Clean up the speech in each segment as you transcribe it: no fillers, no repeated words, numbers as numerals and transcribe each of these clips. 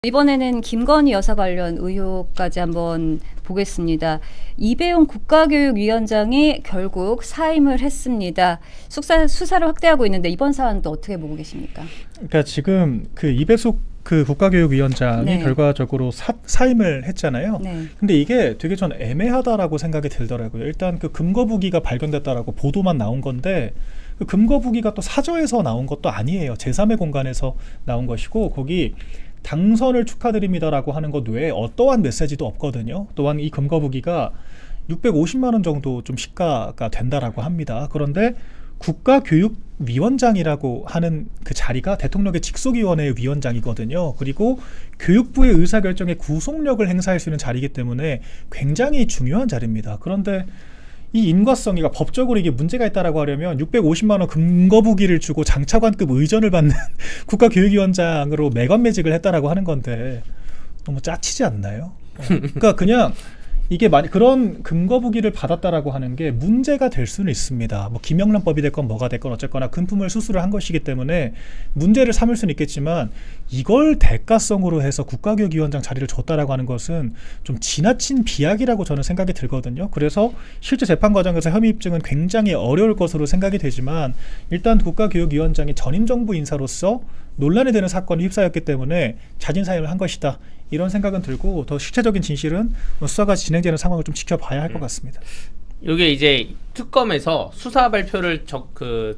이번에는 김건희 여사 관련 의혹까지 한번 보겠습니다. 이배용 국가교육위원장이 결국 사임을 했습니다. 수사를 확대하고 있는데 이번 사안도 어떻게 보고 계십니까? 그러니까 지금 그 이배숙 그 국가교육위원장이 네. 결과적으로 사임을 했잖아요. 네. 근데 이게 되게 전 애매하다라고 생각이 들더라고요. 일단 그 금거부기가 발견됐다라고 보도만 나온 건데 그 금거부기가 또 사저에서 나온 것도 아니에요. 제3의 공간에서 나온 것이고 거기 당선을 축하드립니다라고 하는 것 외에 어떠한 메시지도 없거든요. 또한 이 금거부기가 650만 원 정도 좀 시가가 된다라고 합니다. 그런데 국가교육위원장이라고 하는 그 자리가 대통령의 직속위원회의 위원장이거든요. 그리고 교육부의 의사결정에 구속력을 행사할 수 있는 자리이기 때문에 굉장히 중요한 자리입니다. 그런데 이 인과성이가 법적으로 이게 문제가 있다라고 하려면 650만 원 금거부기를 주고 장차관급 의전을 받는 국가교육위원장으로 매관매직을 했다라고 하는 건데 너무 짜치지 않나요? 그러니까 그냥 이게 그런 금거부기를 받았다라고 하는 게 문제가 될 수는 있습니다. 뭐 김영란법이 됐건 뭐가 됐건 어쨌거나 금품을 수수를 한 것이기 때문에 문제를 삼을 수는 있겠지만 이걸 대가성으로 해서 국가교육위원장 자리를 줬다라고 하는 것은 좀 지나친 비약이라고 저는 생각이 들거든요. 그래서 실제 재판 과정에서 혐의 입증은 굉장히 어려울 것으로 생각이 되지만 일단 국가교육위원장이 전임 정부 인사로서 논란이 되는 사건이 휩싸였기 때문에 자진 사임을 한 것이다. 이런 생각은 들고 더 실체적인 진실은 수사가 진행되는 상황을 좀 지켜봐야 할 것 같습니다. 이게 이제 특검에서 수사 발표를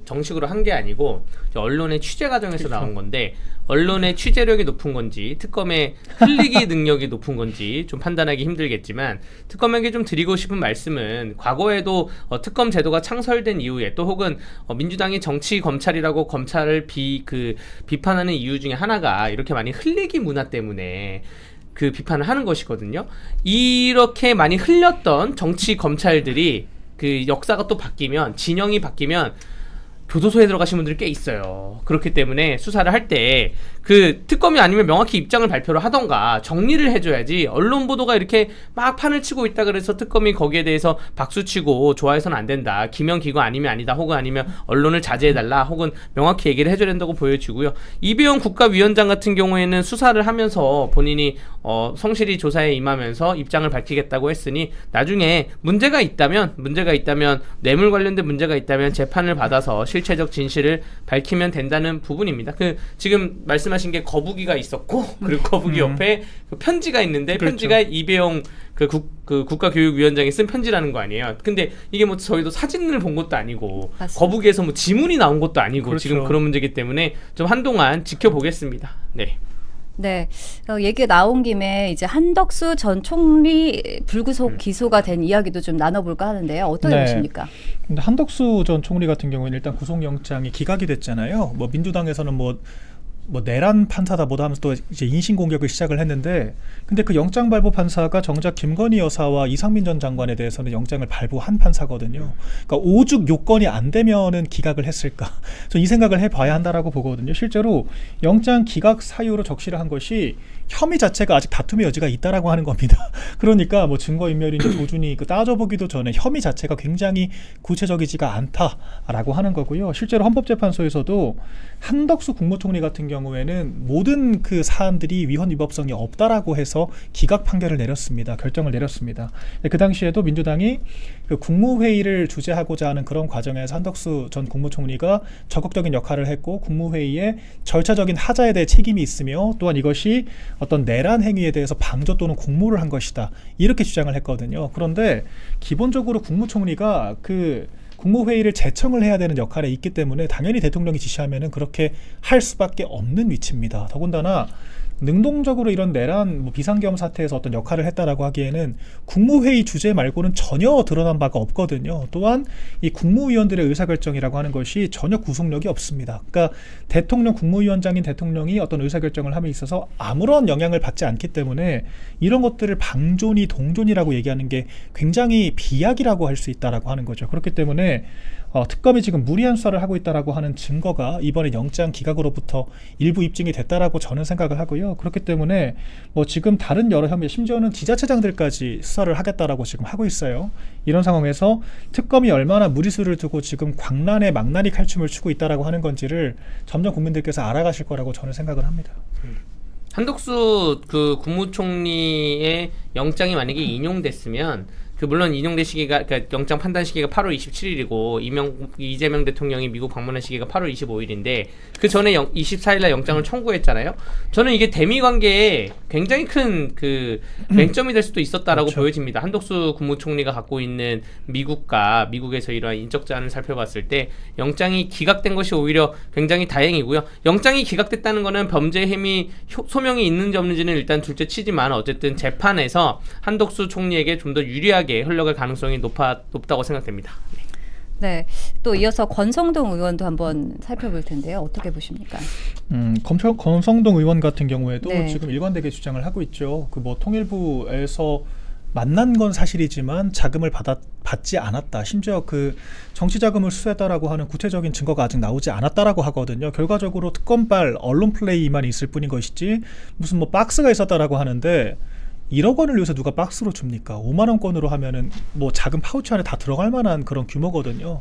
정식으로 한 게 아니고 언론의 취재 과정에서 나온 건데 언론의 취재력이 높은 건지 특검의 흘리기 능력이 높은 건지 좀 판단하기 힘들겠지만 특검에게 좀 드리고 싶은 말씀은 과거에도 특검 제도가 창설된 이후에 또 혹은 민주당이 정치 검찰이라고 검찰을 비판하는 이유 중에 하나가 이렇게 많이 흘리기 문화 때문에 그 비판을 하는 것이거든요. 이렇게 많이 흘렸던 정치 검찰들이 그 역사가 또 바뀌면 진영이 바뀌면 교도소에 들어가신 분들이 꽤 있어요. 그렇기 때문에 수사를 할 때 그 특검이 아니면 명확히 입장을 발표를 하던가 정리를 해줘야지 언론 보도가 이렇게 막 판을 치고 있다 그래서 특검이 거기에 대해서 박수치고 좋아해서는 안 된다. 기명기고 아니면 아니다. 혹은 아니면 언론을 자제해달라. 혹은 명확히 얘기를 해줘야 된다고 보여지고요. 이배용 국가위원장 같은 경우에는 수사를 하면서 본인이 성실히 조사에 임하면서 입장을 밝히겠다고 했으니 나중에 문제가 있다면 뇌물 관련된 문제가 있다면 재판을 받아서 실체적 진실을 밝히면 된다는 부분입니다. 지금 말씀하신 게 거북이가 있었고 그리고 거북이 옆에 그 편지가 있는데 그렇죠. 편지가 이배용 국가교육위원장이 쓴 편지라는 거 아니에요. 근데 이게 뭐 저희도 사진을 본 것도 아니고 맞습니다. 거북이에서 뭐 지문이 나온 것도 아니고 그렇죠. 지금 그런 문제이기 때문에 좀 한동안 지켜보겠습니다. 네. 네, 얘기가 나온 김에 이제 한덕수 전 총리 불구속 기소가 된 이야기도 좀 나눠볼까 하는데요. 어떻게 보십니까? 근데 한덕수 전 총리 같은 경우에는 일단 구속영장이 기각이 됐잖아요. 뭐 민주당에서는 뭐 내란 판사다 뭐다 하면서 또 이제 인신 공격을 시작을 했는데 근데 그 영장 발부 판사가 정작 김건희 여사와 이상민 전 장관에 대해서는 영장을 발부한 판사거든요. 그러니까 오죽 요건이 안 되면은 기각을 했을까? 저 이 생각을 해봐야 한다라고 보거든요. 실제로 영장 기각 사유로 적시를 한 것이 혐의 자체가 아직 다툼의 여지가 있다라고 하는 겁니다. 그러니까 뭐 증거인멸인지 도준이 따져보기도 전에 혐의 자체가 굉장히 구체적이지가 않다라고 하는 거고요. 실제로 헌법재판소에서도 한덕수 국무총리 같은 경우에는 모든 그 사안들이 위헌 위법성이 없다라고 해서 기각 판결을 내렸습니다. 결정을 내렸습니다. 그 당시에도 민주당이 그 국무회의를 주재하고자 하는 그런 과정에서 한덕수 전 국무총리가 적극적인 역할을 했고 국무회의의 절차적인 하자에 대해 책임이 있으며 또한 이것이 어떤 내란 행위에 대해서 방조 또는 공모를 한 것이다. 이렇게 주장을 했거든요. 그런데 기본적으로 국무총리가 그 국무회의를 제청을 해야 되는 역할에 있기 때문에 당연히 대통령이 지시하면은 그렇게 할 수밖에 없는 위치입니다. 더군다나 능동적으로 이런 내란 비상계엄 사태에서 어떤 역할을 했다라고 하기에는 국무회의 주제 말고는 전혀 드러난 바가 없거든요. 또한 이 국무위원들의 의사결정이라고 하는 것이 전혀 구속력이 없습니다. 그러니까 대통령 국무위원장인 대통령이 어떤 의사결정을 함에 있어서 아무런 영향을 받지 않기 때문에 이런 것들을 방존이 동존이라고 얘기하는 게 굉장히 비약이라고 할 수 있다라고 하는 거죠. 그렇기 때문에 특검이 지금 무리한 수사를 하고 있다라고 하는 증거가 이번에 영장 기각으로부터 일부 입증이 됐다라고 저는 생각을 하고요. 그렇기 때문에 뭐 지금 다른 여러 혐의, 심지어는 지자체장들까지 수사를 하겠다라고 지금 하고 있어요. 이런 상황에서 특검이 얼마나 무리수를 두고 지금 광란에 망나니 칼춤을 추고 있다라고 하는 건지를 점점 국민들께서 알아가실 거라고 저는 생각을 합니다. 한덕수 그 국무총리의 영장이 만약에 인용됐으면 물론 인용된 시기가 그러니까 영장 판단 시기가 8월 27일이고 이재명 대통령이 미국 방문한 시기가 8월 25일인데 그 전에 24일 날 영장을 청구했잖아요. 저는 이게 대미 관계에 굉장히 큰 그 맹점이 될 수도 있었다라고 그렇죠. 보여집니다. 한덕수 국무총리가 갖고 있는 미국과 미국에서 이러한 인적 자산을 살펴봤을 때 영장이 기각된 것이 오히려 굉장히 다행이고요. 영장이 기각됐다는 거는 범죄 혐의 소명이 있는지 없는지는 일단 둘째 치지만 어쨌든 재판에서 한덕수 총리에게 좀 더 유리하게 흘러갈 가능성이 높다고 생각됩니다. 네, 또 이어서 권성동 의원도 한번 살펴볼 텐데요. 어떻게 보십니까? 권성동 의원 같은 경우에도 네. 지금 일관되게 주장을 하고 있죠. 그 뭐 통일부에서 만난 건 사실이지만 자금을 받지 않았다. 심지어 그 정치 자금을 수수했다라고 하는 구체적인 증거가 아직 나오지 않았다라고 하거든요. 결과적으로 특검발 언론 플레이만 있을 뿐인 것이지 무슨 뭐 박스가 있었다라고 하는데 1억 원을 요새 누가 박스로 줍니까? 5만 원권으로 하면은 뭐 작은 파우치 안에 다 들어갈 만한 그런 규모거든요.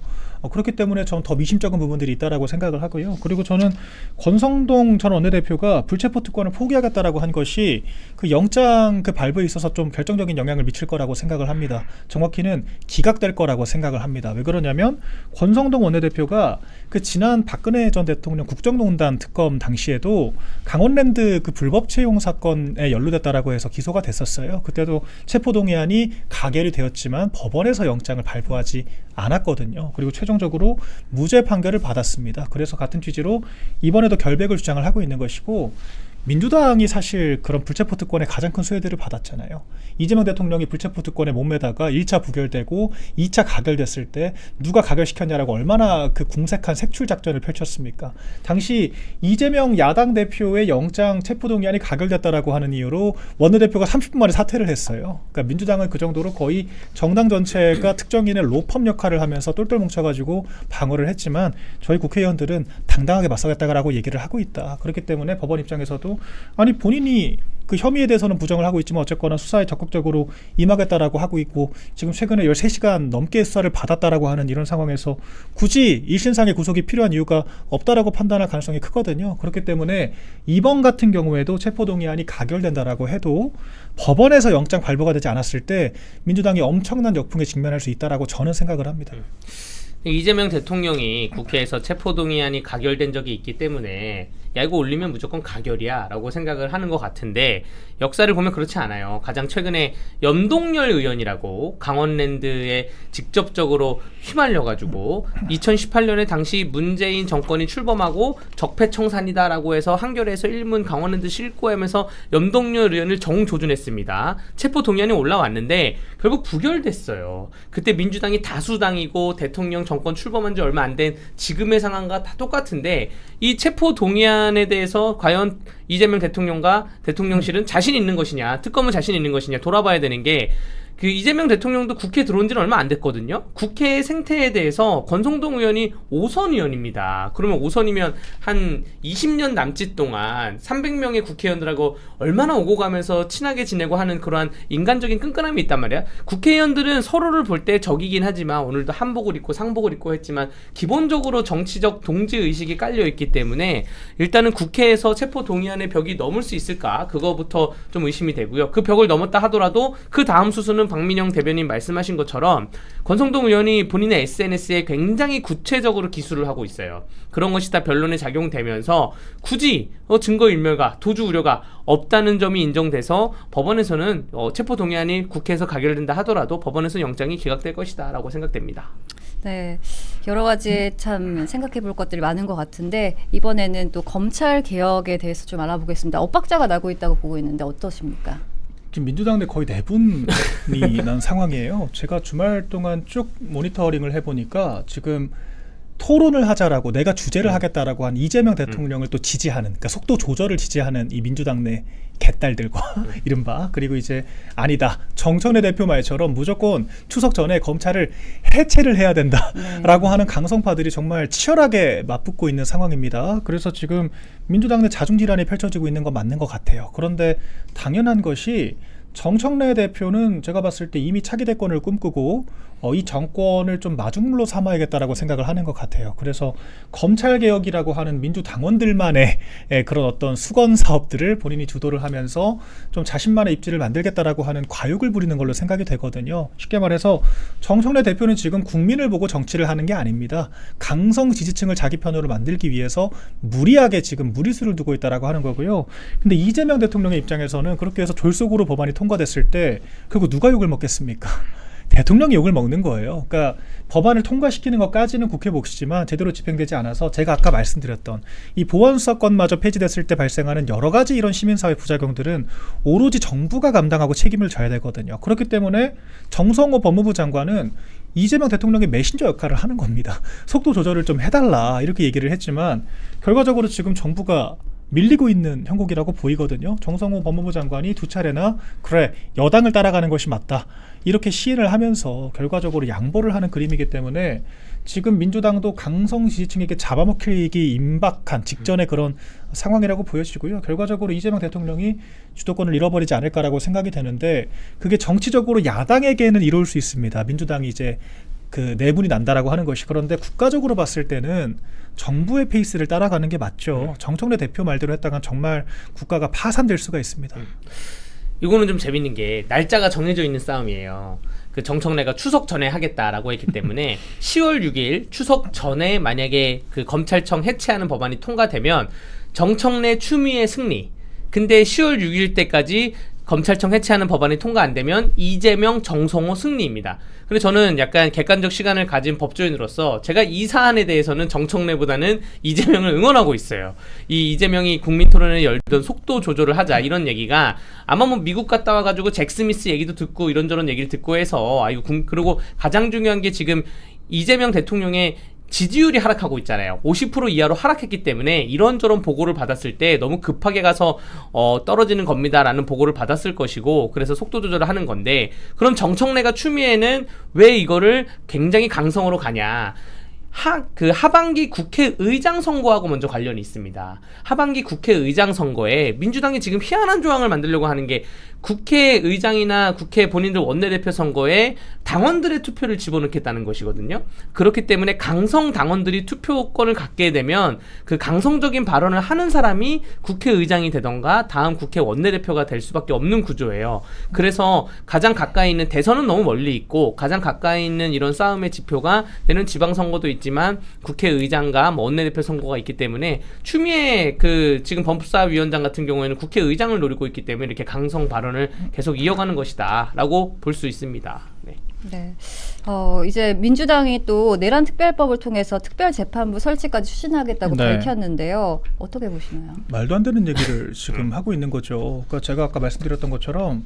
그렇기 때문에 저는 더 미심쩍은 부분들이 있다라고 생각을 하고요. 그리고 저는 권성동 전 원내대표가 불체포 특권을 포기하겠다라고 한 것이 그 영장 그 발부에 있어서 좀 결정적인 영향을 미칠 거라고 생각을 합니다. 정확히는 기각될 거라고 생각을 합니다. 왜 그러냐면 권성동 원내대표가 그 지난 박근혜 전 대통령 국정농단 특검 당시에도 강원랜드 그 불법 채용 사건에 연루됐다라고 해서 기소가 됐었어요. 그때도 체포동의안이 가결이 되었지만 법원에서 영장을 발부하지 않았거든요. 그리고 최종적으로 무죄 판결을 받았습니다. 그래서 같은 취지로 이번에도 결백을 주장을 하고 있는 것이고 민주당이 사실 그런 불체포 특권에 가장 큰 수혜들을 받았잖아요. 이재명 대통령이 불체포 특권에 몸매다가 1차 부결되고 2차 가결됐을 때 누가 가결시켰냐라고 얼마나 그 궁색한 색출 작전을 펼쳤습니까? 당시 이재명 야당 대표의 영장 체포동의안이 가결됐다라고 하는 이유로 원내대표가 30분 만에 사퇴를 했어요. 그러니까 민주당은 그 정도로 거의 정당 전체가 특정인의 로펌 역할을 하면서 똘똘 뭉쳐가지고 방어를 했지만 저희 국회의원들은 당당하게 맞서겠다라고 얘기를 하고 있다. 그렇기 때문에 법원 입장에서도 아니 본인이 그 혐의에 대해서는 부정을 하고 있지만 어쨌거나 수사에 적극적으로 임하겠다라고 하고 있고 지금 최근에 13시간 넘게 수사를 받았다라고 하는 이런 상황에서 굳이 1신상의 구속이 필요한 이유가 없다라고 판단할 가능성이 크거든요. 그렇기 때문에 이번 같은 경우에도 체포동의안이 가결된다라고 해도 법원에서 영장 발부가 되지 않았을 때 민주당이 엄청난 역풍에 직면할 수 있다라고 저는 생각을 합니다. 이재명 대통령이 국회에서 체포동의안이 가결된 적이 있기 때문에 야 이거 올리면 무조건 가결이야 라고 생각을 하는 것 같은데 역사를 보면 그렇지 않아요. 가장 최근에 염동열 의원이라고 강원랜드에 직접적으로 휘말려가지고 2018년에 당시 문재인 정권이 출범하고 적폐청산이다라고 해서 한겨레에서 일문 강원랜드 실고하면서 염동열 의원을 정조준했습니다. 체포동의안이 올라왔는데 결국 부결됐어요. 그때 민주당이 다수당이고 대통령 정권 출범한 지 얼마 안 된 지금의 상황과 다 똑같은데 이 체포동의안에 대해서 과연 이재명 대통령과 대통령실은 자신 있는 것이냐, 특검은 자신 있는 것이냐 돌아봐야 되는 게 그 이재명 대통령도 국회에 들어온 지는 얼마 안 됐거든요. 국회의 생태에 대해서 권성동 의원이 5선 의원입니다. 그러면 5선이면 한 20년 남짓 동안 300명의 국회의원들하고 얼마나 오고 가면서 친하게 지내고 하는 그러한 인간적인 끈끈함이 있단 말이야. 국회의원들은 서로를 볼 때 적이긴 하지만 오늘도 한복을 입고 상복을 입고 했지만 기본적으로 정치적 동지의식이 깔려있기 때문에 일단은 국회에서 체포동의안의 벽이 넘을 수 있을까? 그거부터 좀 의심이 되고요. 그 벽을 넘었다 하더라도 그 다음 수순은 박민영 대변인 말씀하신 것처럼 권성동 의원이 본인의 SNS에 굉장히 구체적으로 기술을 하고 있어요. 그런 것이 다 변론에 작용되면서 굳이 증거인멸과 도주 우려가 없다는 점이 인정돼서 법원에서는 체포동의안이 국회에서 가결된다 하더라도 법원에서 영장이 기각될 것이다 라고 생각됩니다. 네, 여러 가지 참 생각해 볼 것들이 많은 것 같은데 이번에는 또 검찰 개혁에 대해서 좀 알아보겠습니다. 엇박자가 나고 있다고 보고 있는데 어떠십니까? 지금 민주당 내 거의 내분이 난 상황이에요. 제가 주말 동안 쭉 모니터링을 해보니까 지금 토론을 하자라고 내가 주제를 하겠다라고 한 이재명 대통령을 또 지지하는, 그러니까 속도 조절을 지지하는 이 민주당 내 개딸들과 이른바 그리고 이제 아니다 정청래 대표 말처럼 무조건 추석 전에 검찰을 해체를 해야 된다라고 하는 강성파들이 정말 치열하게 맞붙고 있는 상황입니다. 그래서 지금 민주당 내 자중질환이 펼쳐지고 있는 건 맞는 것 같아요. 그런데 당연한 것이 정청래 대표는 제가 봤을 때 이미 차기 대권을 꿈꾸고 이 정권을 좀 마중물로 삼아야겠다라고 생각을 하는 것 같아요. 그래서 검찰개혁이라고 하는 민주당원들만의 그런 어떤 수건 사업들을 본인이 주도를 하면서 좀 자신만의 입지를 만들겠다라고 하는 과욕을 부리는 걸로 생각이 되거든요. 쉽게 말해서 정청래 대표는 지금 국민을 보고 정치를 하는 게 아닙니다. 강성 지지층을 자기 편으로 만들기 위해서 무리하게 지금 무리수를 두고 있다라고 하는 거고요. 근데 이재명 대통령의 입장에서는 그렇게 해서 졸속으로 법안이 통과됐을 때 결국 누가 욕을 먹겠습니까? 대통령이 욕을 먹는 거예요. 그러니까 법안을 통과시키는 것까지는 국회 몫이지만 제대로 집행되지 않아서 제가 아까 말씀드렸던 이 보안수사권마저 폐지됐을 때 발생하는 여러 가지 이런 시민사회 부작용들은 오로지 정부가 감당하고 책임을 져야 되거든요. 그렇기 때문에 정성호 법무부 장관은 이재명 대통령의 메신저 역할을 하는 겁니다. 속도 조절을 좀 해달라 이렇게 얘기를 했지만 결과적으로 지금 정부가 밀리고 있는 형국이라고 보이거든요. 정성호 법무부 장관이 두 차례나 그래 여당을 따라가는 것이 맞다 이렇게 시인을 하면서 결과적으로 양보를 하는 그림이기 때문에 지금 민주당도 강성 지지층에게 잡아먹히기 임박한 직전의 그런 상황이라고 보여지고요. 결과적으로 이재명 대통령이 주도권을 잃어버리지 않을까라고 생각이 되는데 그게 정치적으로 야당에게는 이로울 수 있습니다. 민주당이 이제 그 내분이 난다라고 하는 것이. 그런데 국가적으로 봤을 때는 정부의 페이스를 따라가는 게 맞죠. 정청래 대표 말대로 했다간 정말 국가가 파산될 수가 있습니다. 이거는 좀 재밌는 게 날짜가 정해져 있는 싸움이에요. 그 정청래가 추석 전에 하겠다라고 했기 때문에 10월 6일 추석 전에 만약에 그 검찰청 해체하는 법안이 통과되면 정청래 추미애 승리. 근데 10월 6일 때까지 검찰청 해체하는 법안이 통과 안 되면 이재명, 정성호 승리입니다. 근데 저는 약간 객관적 시간을 가진 법조인으로서 제가 이 사안에 대해서는 정청래보다는 이재명을 응원하고 있어요. 이 이재명이 국민토론을 열던 속도 조절을 하자 이런 얘기가 아마 뭐 미국 갔다 와가지고 잭 스미스 얘기도 듣고 이런저런 얘기를 듣고 해서 그리고 가장 중요한 게 지금 이재명 대통령의 지지율이 하락하고 있잖아요. 50% 이하로 하락했기 때문에 이런저런 보고를 받았을 때 너무 급하게 가서 떨어지는 겁니다라는 보고를 받았을 것이고 그래서 속도 조절을 하는 건데 그럼 정청래가 추미애는 왜 이거를 굉장히 강성으로 가냐. 하반기 국회의장 선거하고 먼저 관련이 있습니다. 하반기 국회의장 선거에 민주당이 지금 희한한 조항을 만들려고 하는 게 국회의장이나 국회 본인들 원내대표 선거에 당원들의 투표를 집어넣겠다는 것이거든요. 그렇기 때문에 강성 당원들이 투표권을 갖게 되면 그 강성적인 발언을 하는 사람이 국회의장이 되던가 다음 국회 원내대표가 될 수밖에 없는 구조예요. 그래서 가장 가까이 있는 대선은 너무 멀리 있고 가장 가까이 있는 이런 싸움의 지표가 되는 지방선거도 있지만 국회의장과 원내대표 선거가 있기 때문에 추미애 그 지금 법사위원장 같은 경우에는 국회의장을 노리고 있기 때문에 이렇게 강성 발언을 계속 이어가는 것이다 라고 볼 수 있습니다. 네. 네. 이제 민주당이 또 내란 특별법을 통해서 특별재판부 설치까지 추진하겠다고 네. 밝혔는데요. 어떻게 보시나요? 말도 안 되는 얘기를 지금 하고 있는 거죠. 그러니까 제가 아까 말씀드렸던 것처럼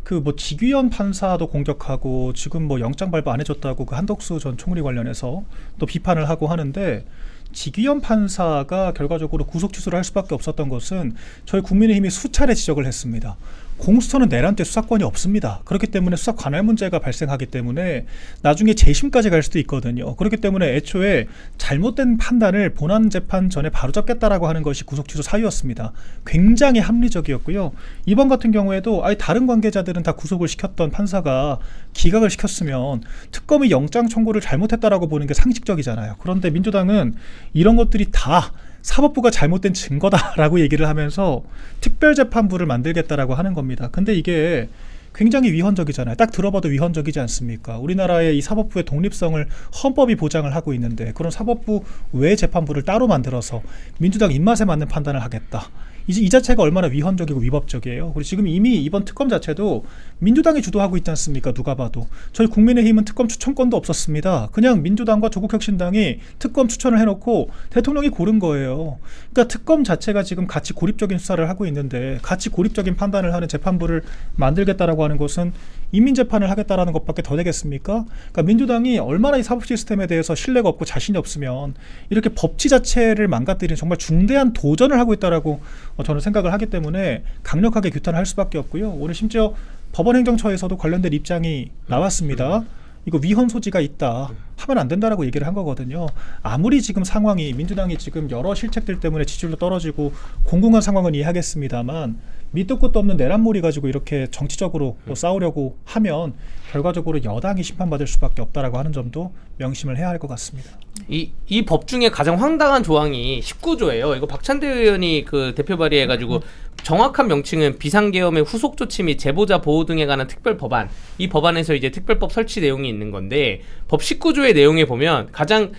그 뭐 지귀현 판사도 공격하고 지금 뭐 영장 발부 안 해줬다고 그 한덕수 전 총리 관련해서 또 비판을 하고 하는데 지귀현 판사가 결과적으로 구속 취소를 할 수밖에 없었던 것은 저희 국민의힘이 수차례 지적을 했습니다. 공수처는 내란 때 수사권이 없습니다. 그렇기 때문에 수사 관할 문제가 발생하기 때문에 나중에 재심까지 갈 수도 있거든요. 그렇기 때문에 애초에 잘못된 판단을 본안 재판 전에 바로잡겠다라고 하는 것이 구속 취소 사유였습니다. 굉장히 합리적이었고요. 이번 같은 경우에도 다른 관계자들은 다 구속을 시켰던 판사가 기각을 시켰으면 특검이 영장 청구를 잘못했다라고 보는 게 상식적이잖아요. 그런데 민주당은 이런 것들이 다 사법부가 잘못된 증거다라고 얘기를 하면서 특별재판부를 만들겠다라고 하는 겁니다. 근데 이게 굉장히 위헌적이잖아요. 딱 들어봐도 위헌적이지 않습니까? 우리나라의 이 사법부의 독립성을 헌법이 보장을 하고 있는데 그런 사법부 외 재판부를 따로 만들어서 민주당 입맛에 맞는 판단을 하겠다. 이 자체가 얼마나 위헌적이고 위법적이에요. 그리고 지금 이미 이번 특검 자체도 민주당이 주도하고 있지 않습니까? 누가 봐도. 저희 국민의힘은 특검 추천권도 없었습니다. 그냥 민주당과 조국혁신당이 특검 추천을 해놓고 대통령이 고른 거예요. 그러니까 특검 자체가 지금 가치 고립적인 수사를 하고 있는데 가치 고립적인 판단을 하는 재판부를 만들겠다라고 하는 것은 인민재판을 하겠다라는 것밖에 더 되겠습니까? 그러니까 민주당이 얼마나 이 사법 시스템에 대해서 신뢰가 없고 자신이 없으면 이렇게 법치 자체를 망가뜨리는 정말 중대한 도전을 하고 있다라고 저는 생각을 하기 때문에 강력하게 규탄할 수밖에 없고요. 오늘 심지어 법원행정처에서도 관련된 입장이 나왔습니다. 이거 위헌 소지가 있다. 하면 안 된다라고 얘기를 한 거거든요. 아무리 지금 상황이 민주당이 지금 여러 실책들 때문에 지지율도 떨어지고 공공한 상황은 이해하겠습니다만 밑도 끝도 없는 내란몰이 가지고 이렇게 정치적으로 또 싸우려고 하면 결과적으로 여당이 심판받을 수밖에 없다라고 하는 점도 명심을 해야 할 것 같습니다. 이 법 중에 가장 황당한 조항이 19조예요. 이거 박찬대 의원이 그 대표 발의해가지고 정확한 명칭은 비상계엄의 후속 조치 및 제보자 보호 등에 관한 특별 법안. 이 법안에서 이제 특별법 설치 내용이 있는 건데 법 19조의 내용에 보면 가장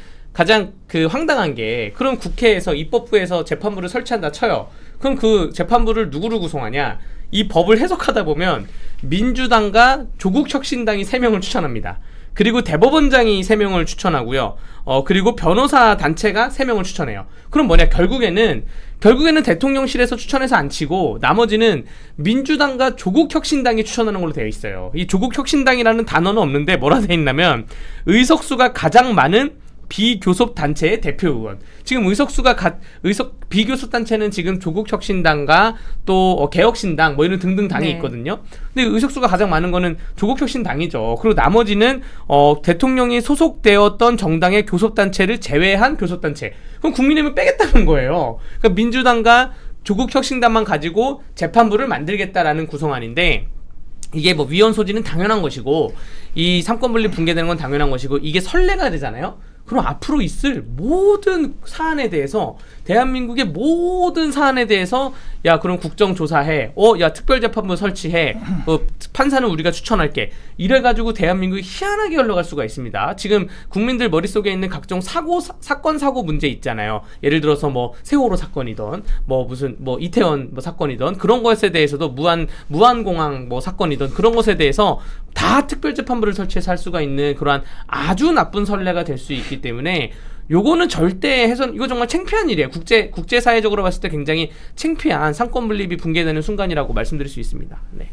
그 황당한 게 그럼 국회에서 입법부에서 재판부를 설치한다 쳐요. 그럼 그 재판부를 누구를 구성하냐? 이 법을 해석하다 보면 민주당과 조국혁신당이 3명을 추천합니다. 그리고 대법원장이 3명을 추천하고요. 그리고 변호사 단체가 3명을 추천해요. 그럼 뭐냐? 결국에는 대통령실에서 추천해서 안 치고 나머지는 민주당과 조국혁신당이 추천하는 걸로 되어 있어요. 이 조국혁신당이라는 단어는 없는데 뭐라 되어 있냐면 의석수가 가장 많은 비교섭 단체의 대표 의원. 지금 비교섭 단체는 지금 조국혁신당과 또 개혁신당 뭐 이런 등등 당이 네. 있거든요. 근데 의석수가 가장 많은 거는 조국혁신당이죠. 그리고 나머지는 대통령이 소속되었던 정당의 교섭 단체를 제외한 교섭 단체. 그럼 국민의힘을 빼겠다는 거예요. 그러니까 민주당과 조국혁신당만 가지고 재판부를 만들겠다라는 구성안인데. 이게 뭐 위헌 소지는 당연한 것이고 이 삼권분립 붕괴되는 건 당연한 것이고 이게 선례가 되잖아요. 그럼 앞으로 있을 모든 사안에 대해서 대한민국의 모든 사안에 대해서 야 그럼 국정조사해 야 특별재판부 설치해 판사는 우리가 추천할게 이래가지고 대한민국이 희한하게 흘러갈 수가 있습니다. 지금 국민들 머릿속에 있는 각종 사건 문제 있잖아요. 예를 들어서 뭐 세월호 사건이던 뭐 무슨 뭐 이태원 뭐 사건이던 그런 것에 대해서도 무한공항 뭐 사건이던 그런 것에 대해서 다 특별재판부를 설치해서 할 수가 있는 그러한 아주 나쁜 선례가 될 수 있기 때문에 요거는 절대 이거 정말 창피한 일이에요. 국제사회적으로 봤을 때 굉장히 창피한 상권 분립이 붕괴되는 순간이라고 말씀드릴 수 있습니다. 네.